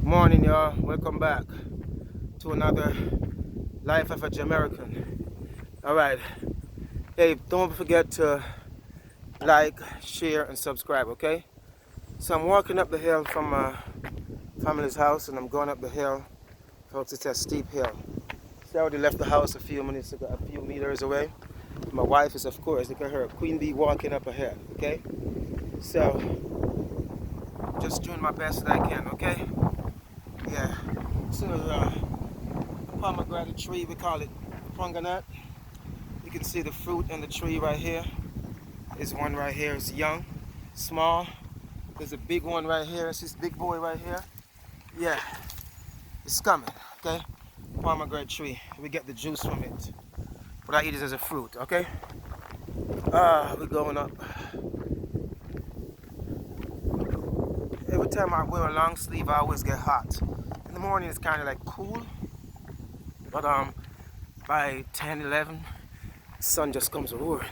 Morning, y'all. Welcome back to another Life of a Jamerican. All right. Hey, don't forget to like, share, and subscribe, okay? So I'm walking up the hill from my family's house, and I'm going up the hill. Folks, it's a steep hill. See, I already left the house a few minutes ago, a few meters away. My wife is, of course, look at her, Queen Bee walking up ahead, okay? So, just doing my best that I can, okay? Yeah. So, pomegranate tree, we call it pomegranate. You can see the fruit in the tree right here. There's one right here, it's young, small. There's a big one right here, it's this big boy right here. Yeah, it's coming, okay? Pomegranate tree, we get the juice from it. But I eat it as a fruit, okay? We're going up. Every time I wear a long sleeve, I always get hot. In the morning, it's kind of like cool. But by 10, 11, the sun just comes roaring.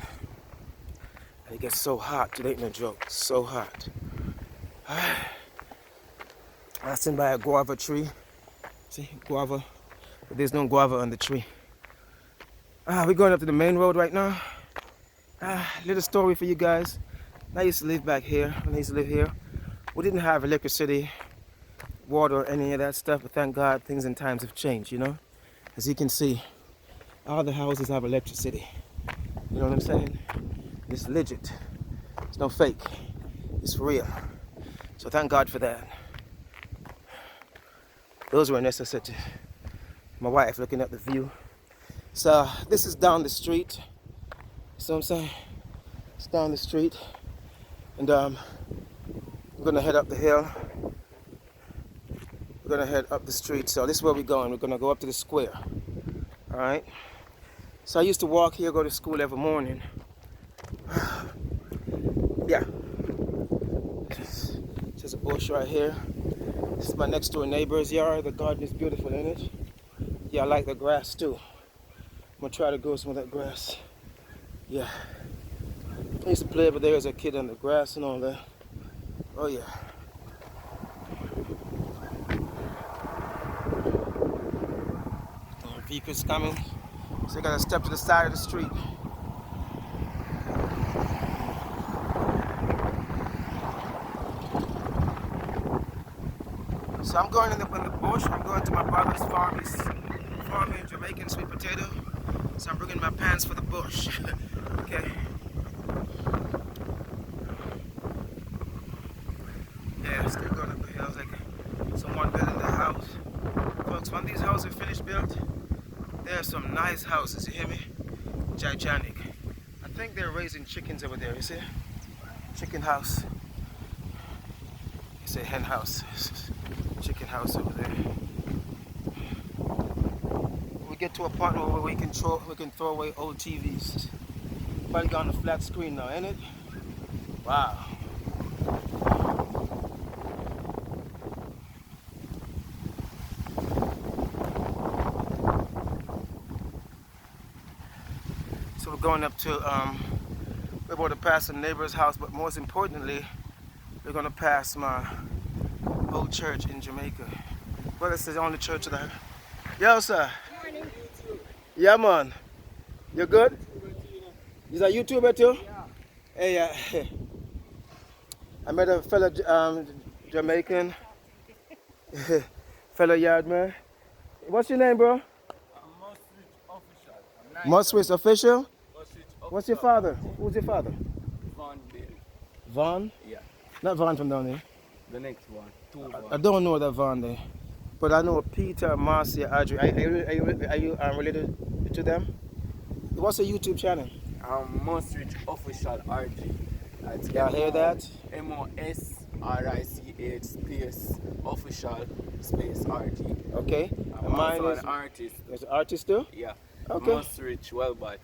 And it gets so hot, it ain't no joke, so hot. I sitting by a guava tree. See, guava. But there's no guava on the tree. We're going up to the main road right now. Little story for you guys. I used to live back here. When I used to live here, we didn't have electricity, water, or any of that stuff. But thank God, things and times have changed, you know. As you can see, all the houses have electricity. You know what I'm saying? It's legit. It's no fake. It's real. So thank God for that. Those were a necessity. My wife looking at the view. So this is down the street. See what I'm saying? It's down the street. And we're gonna head up the hill. We're gonna head up the street. So this is where we're going. We're gonna go up to the square. Alright? So I used to walk here, go to school every morning. Yeah. There's a bush right here. This is my next door neighbor's yard. The garden is beautiful, ain't it? Yeah, I like the grass too. I'm gonna try to grow some of that grass. Yeah. I used to play over there as a kid on the grass and all that. Oh yeah. Vehicles coming. So you gotta step to the side of the street. So I'm going in the bush. I'm going to my brother's farm. He's farming Jamaican sweet potato. So I'm bringing my pants for the bush. Okay. Yeah, still going up the hill. It's like someone building the house. Folks, when these houses are finished built, there are some nice houses, you hear me? Gigantic. I think they're raising chickens over there, you see? Chicken house. It's a hen house. Chicken house over there. We get to a point where we can throw away old TVs. Probably got on the flat screen now, ain't it? Wow. So we're going up to, we're about to pass a neighbor's house, but most importantly, we're going to pass my old church in Jamaica. Well, this is the only church that Yo, sir. Morning. Yeah, man. You good? Is that YouTuber too? Yeah. Hey, yeah. I met a fellow Jamaican, fellow yard man. What's your name, bro? Must official. What's your father? Who's your father? Von Bill. Vaughn? Yeah. Not Vaughn from down there. The next one. Two Vaughn. I don't know that Vaughn there. But I know Peter, Marcia, Audrey. Are you related to them? What's the YouTube channel? Most Rich Official RG. That's Y'all hear that? MOSRICH space official space RG. Okay. I'm Mine also is an artist. there's an artist too? Yeah. Okay. Most Rich Wellbot.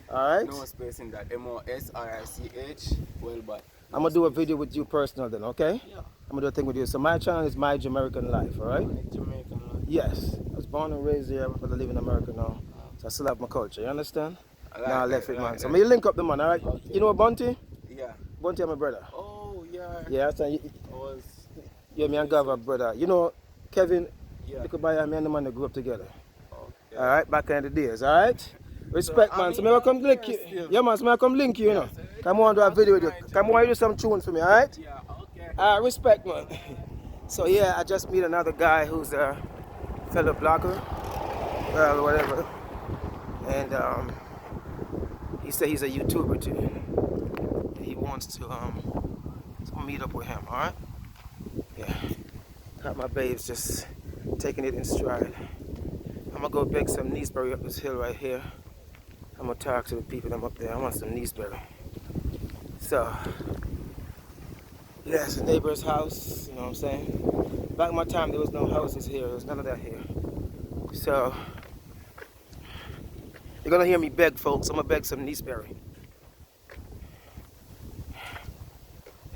Alright. No space in that. MOSRICH Wellbot. I'm gonna do a video with you personal then, okay? Yeah. I'm gonna do a thing with you. So my channel is My Jamerican Life, alright? Jamaican. Yes. I was born and raised here, but I live in America now. So I still have my culture, you understand? Now I left it, man. So may you link up the man, alright? Okay. You know Bunty? Yeah. Bunty, my brother. Oh, yeah. Yeah, so I was. yeah, me and Gava brother. You know Kevin, Yeah. look about me and the man that grew up together. Okay. Alright, back in the days, alright? Respect, So, man. I So, mean, may I come I'm link here you? still. Yeah, man. So, may I come link you, you know? so Come on, do a video with you. tonight, Come on, you do some tunes for me, alright? Yeah, okay. Respect, man. So, yeah, I just meet another guy who's a fellow blogger, well, whatever. And he said he's a YouTuber too. And he wants to meet up with him, alright? Yeah. Got my babes just taking it in stride. I'm gonna go beg some Neesberry up this hill right here. I'm gonna talk to the people them up there. I want some Neesberry. So, yeah, it's a neighbor's house, you know what I'm saying? Back in my time, there was no houses here. There was none of that here. So, you're gonna hear me beg, folks. I'm gonna beg some Neesberry.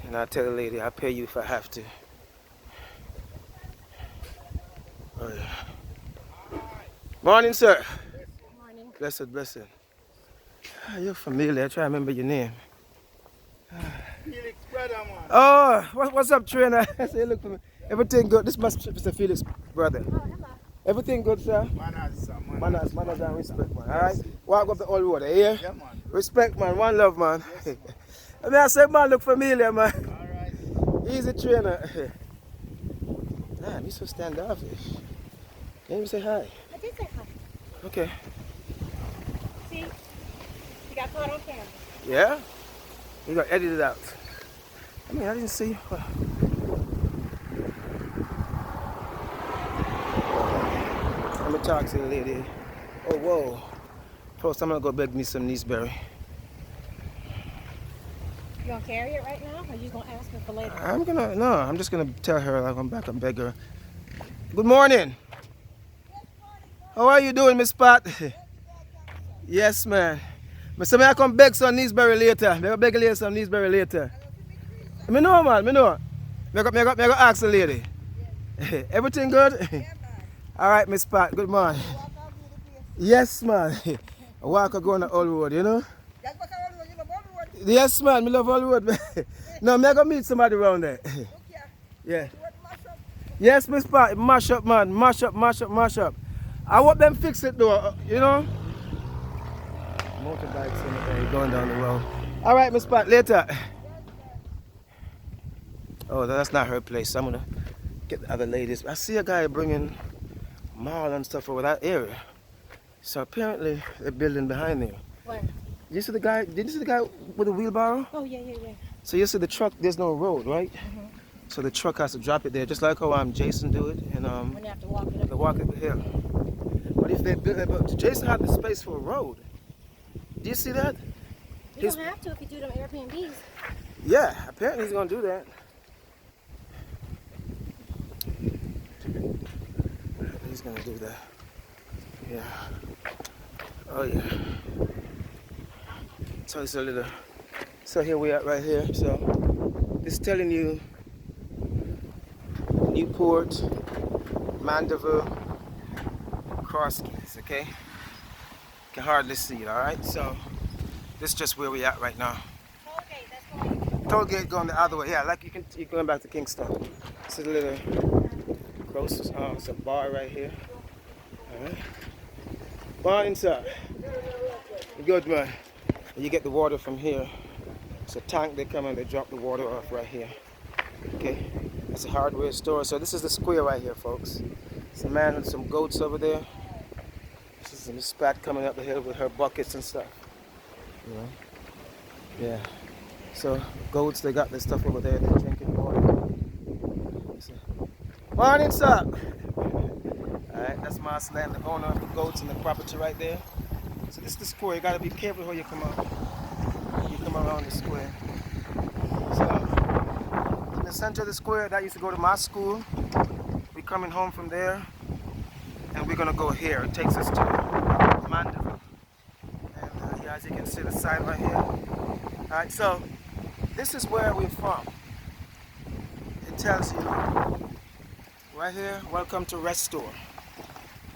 And I'll tell the lady, I'll pay you if I have to. Oh, yeah. Morning, sir. Morning. Blessed, blessed. You're familiar. I try to remember your name. Felix, brother, man. Oh, what's up, trainer? I say, look for me. Everything good. This must be Mr. Felix, brother. Oh, hello. Everything good, sir? Manners, Manners and respect, man. All right? Walk up the old road, yeah? Yeah, man. Respect, man. One love, man. I mean, I say, man, look familiar, man. All right. Easy trainer. Man, you so standoffish. Can you say hi? I did say hi. Okay. See? You got caught on camera. Yeah? You got edited out. I mean, I didn't see you. Let me talk to the lady. Oh, whoa. First, I'm gonna go beg me some Neesberry. You gonna carry it right now, or you gonna ask her for later? I'm just gonna tell her I'll come back and beg her. Good morning. How are you doing, Miss Pat? Yes, man. May I come beg some Neesberry later? May I beg later some Neesberry later? Me know, man, me know. Me go ask the lady. Everything good? All right, Miss Pat, good morning. Yes, man. I walk or go on the old road, you know? Yes, man, me love all road. No, me I go meet somebody around there. Yeah. Yes, Miss Pat, mash up, man. Mash up, mash up, mash up. I want them fix it though, you know? Motorbikes in the way going down the road. All right, Miss Pat, later. Oh, that's not her place. I'm gonna get the other ladies. I see a guy bringing mall and stuff over that area. So apparently they're building behind there. Where? You see the guy? Did you see the guy with the wheelbarrow? Oh, yeah. So you see the truck? There's no road, right? Mm-hmm. So the truck has to drop it there, just like how Jason do it, and When you have to walk it up. they walk up the hill. But if they build, but Jason had the space for a road. Do you see that? You don't have to if you do them Airbnbs. Yeah, apparently he's gonna do that. He's gonna do that. Yeah. Oh yeah. So it's a little. So here we are right here. So it's telling you Newport, Mandeville, Cross Keys. Okay. You can hardly see it. All right. So this is just where we at right now. Okay, that's going. Toll gate going the other way. Yeah, like you're going back to Kingston. This is a little gross. It's a bar right here. All right. Morning, sir. Good, man. You get the water from here. It's a tank. They come and they drop the water off right here. Okay. It's a hardware store. So this is the square right here, folks. It's a man with some goats over there. This is Miss Pat coming up the hill with her buckets and stuff. You know? Yeah. So goats, they got their stuff over there. They're drinking water. So, morning, sir. Alright, that's Marsland, the owner of the goats and the property right there. So this is the square. You gotta be careful how you come out. You come around the square. So in the center of the square, that used to go to my school. We're coming home from there, and we're gonna go here. It takes us to Mandeville. And yeah, as you can see, the sign right here. Alright, so this is where we're from. It tells you right here, welcome to Restore.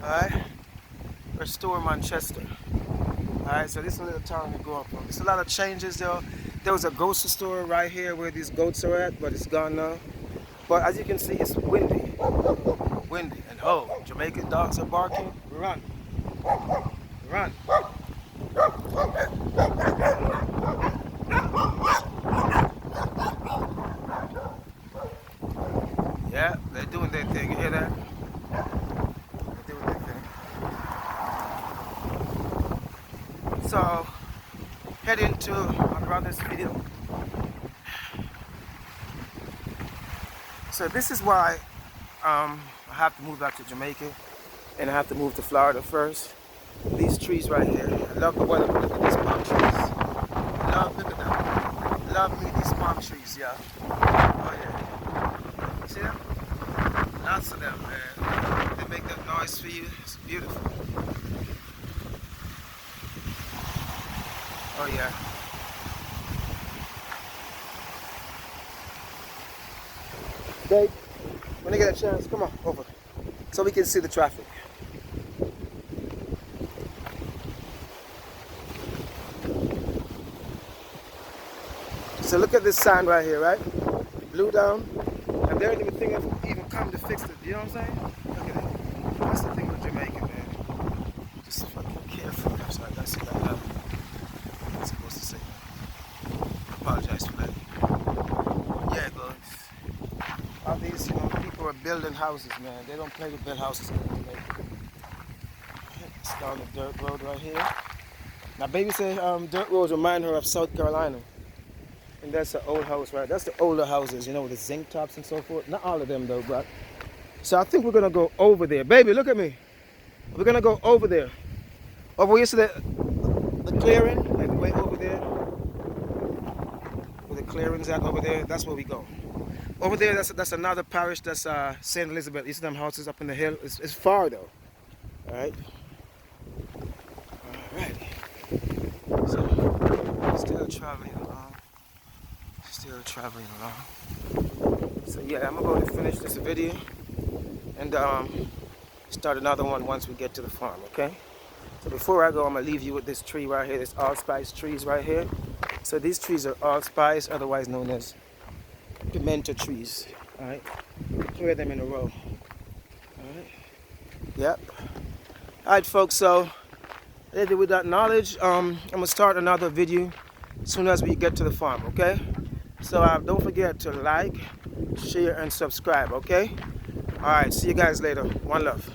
Alright? Restore Manchester. Alright, so this is a little town we grew up from. There's a lot of changes though. There was a grocery store right here where these goats are at, but it's gone now. But as you can see, it's windy. windy. And oh, Jamaican dogs are barking. Run. Run. Yeah, they're doing their thing. You hear that? They're doing their thing. So, head into my brother's video. So this is why I have to move back to Jamaica, and I have to move to Florida first. These trees right here. I love the weather, but look at these palm trees. Look at them. Love me these palm trees, yeah. Oh yeah. See them? Lots of them, man. They make that noise for you. It's beautiful. Oh yeah. Dave, when you get a chance, come on over, so we can see the traffic. So look at this sign right here, right? Blue down, and they don't even think of even come to fix it. You know what I'm saying? Look at it. That's the thing with Jamaican, man. Just fucking careful. I'm sorry, that's what I'm supposed to say. I apologize for that. Yeah, it goes. All these, people are building houses, man. They don't play to build houses in Jamaica. It's down the dirt road right here. Now, baby say dirt roads remind her of South Carolina. And that's an old house, right? That's the older houses, with the zinc tops and so forth. Not all of them, though, but. So I think we're going to go over there. Baby, look at me. We're going to go over there. Over where you see the clearing, like way over there. Where the clearing's at over there, that's where we go. Over there, that's another parish, that's St. Elizabeth. You see them houses up in the hill? It's far, though. All right? All right. So, still traveling along. Still traveling along. So yeah, I'm about to finish this video and start another one once we get to the farm, okay? So before I go, I'm gonna leave you with this tree right here, this allspice trees right here. So these trees are allspice, otherwise known as pimento trees. Alright? Clear them in a row. Alright? Yep. Alright folks, so with that knowledge, I'm gonna start another video as soon as we get to the farm, okay? So don't forget to like, share, and subscribe, okay? Alright, see you guys later. One love.